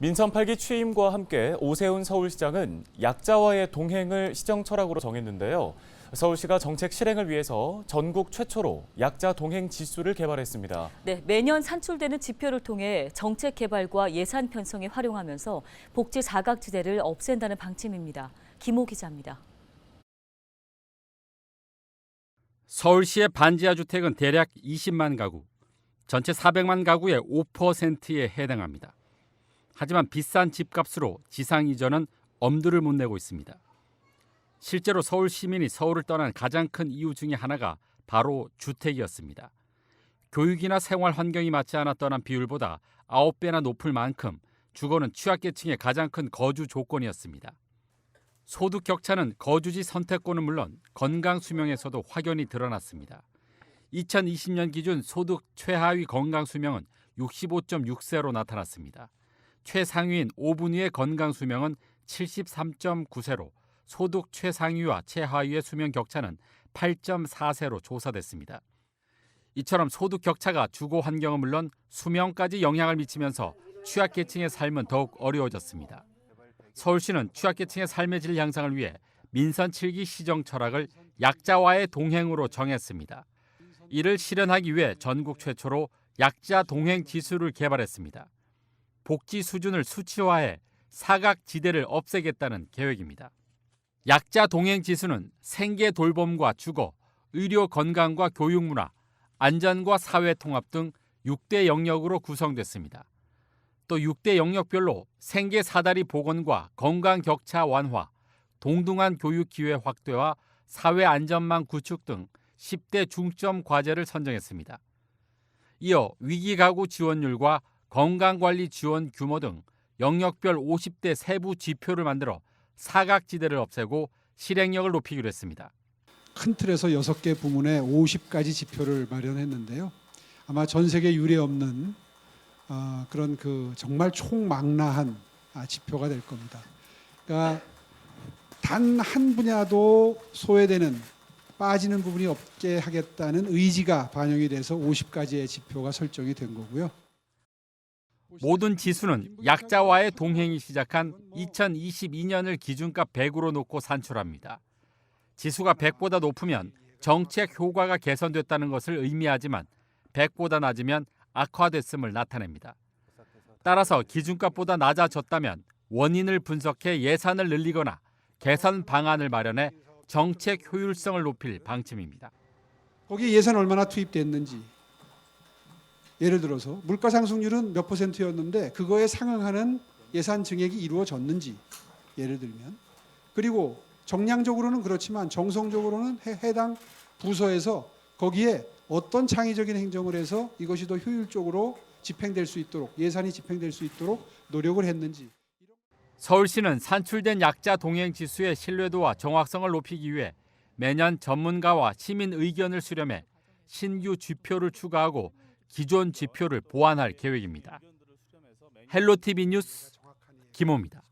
민선 8기 취임과 함께 오세훈 서울시장은 약자와의 동행을 시정 철학으로 정했는데요. 서울시가 정책 실행을 위해서 전국 최초로 약자 동행 지수를 개발했습니다. 네, 매년 산출되는 지표를 통해 정책 개발과 예산 편성에 활용하면서 복지 사각지대를 없앤다는 방침입니다. 김호 기자입니다. 서울시의 반지하 주택은 대략 20만 가구, 전체 400만 가구의 5%에 해당합니다. 하지만 비싼 집값으로 지상 이전은 엄두를 못 내고 있습니다. 실제로 서울 시민이 서울을 떠난 가장 큰 이유 중에 하나가 바로 주택이었습니다. 교육이나 생활 환경이 맞지 않아 떠난 비율보다 9배나 높을 만큼 주거는 취약계층의 가장 큰 거주 조건이었습니다. 소득 격차는 거주지 선택권은 물론 건강 수명에서도 확연히 드러났습니다. 2020년 기준 소득 최하위 건강 수명은 65.6세로 나타났습니다. 최상위인 5분위의 건강 수명은 73.9세로 소득 최상위와 최하위의 수명 격차는 8.4세로 조사됐습니다. 이처럼 소득 격차가 주거 환경은 물론 수명까지 영향을 미치면서 취약계층의 삶은 더욱 어려워졌습니다. 서울시는 취약계층의 삶의 질 향상을 위해 민선 7기 시정 철학을 약자와의 동행으로 정했습니다. 이를 실현하기 위해 전국 최초로 약자 동행 지수를 개발했습니다. 복지 수준을 수치화해 사각지대를 없애겠다는 계획입니다. 약자 동행 지수는 생계 돌봄과 주거, 의료 건강과 교육 문화, 안전과 사회 통합 등 6대 영역으로 구성됐습니다. 또 6대 영역별로 생계 사다리 복원과 건강 격차 완화, 동등한 교육 기회 확대와 사회 안전망 구축 등 10대 중점 과제를 선정했습니다. 이어 위기 가구 지원율과 건강관리 지원 규모 등 영역별 50대 세부 지표를 만들어 사각지대를 없애고 실행력을 높이기로 했습니다. 큰 틀에서 6개 부문에 50가지 지표를 마련했는데요. 아마 전 세계 유례 없는 그런 정말 총망라한 지표가 될 겁니다. 그러니까 단 한 분야도 소외되는 빠지는 부분이 없게 하겠다는 의지가 반영이 돼서 50가지의 지표가 설정이 된 거고요. 모든 지수는 약자와의 동행이 시작한 2022년을 기준값 100으로 놓고 산출합니다. 지수가 100보다 높으면 정책 효과가 개선됐다는 것을 의미하지만 100보다 낮으면 악화됐음을 나타냅니다. 따라서 기준값보다 낮아졌다면 원인을 분석해 예산을 늘리거나 개선 방안을 마련해 정책 효율성을 높일 방침입니다. 거기에 예산 얼마나 투입됐는지, 예를 들어서 물가 상승률은 몇 %였는데 그거에 상응하는 예산 증액이 이루어졌는지, 예를 들면, 그리고 정량적으로는 그렇지만 정성적으로는 해당 부서에서 거기에 어떤 창의적인 행정을 해서 이것이 더 효율적으로 집행될 수 있도록, 예산이 집행될 수 있도록 노력을 했는지. 서울시는 산출된 약자 동행 지수의 신뢰도와 정확성을 높이기 위해 매년 전문가와 시민 의견을 수렴해 신규 지표를 추가하고 기존 지표를 보완할 계획입니다. 헬로티비 뉴스 김호입니다.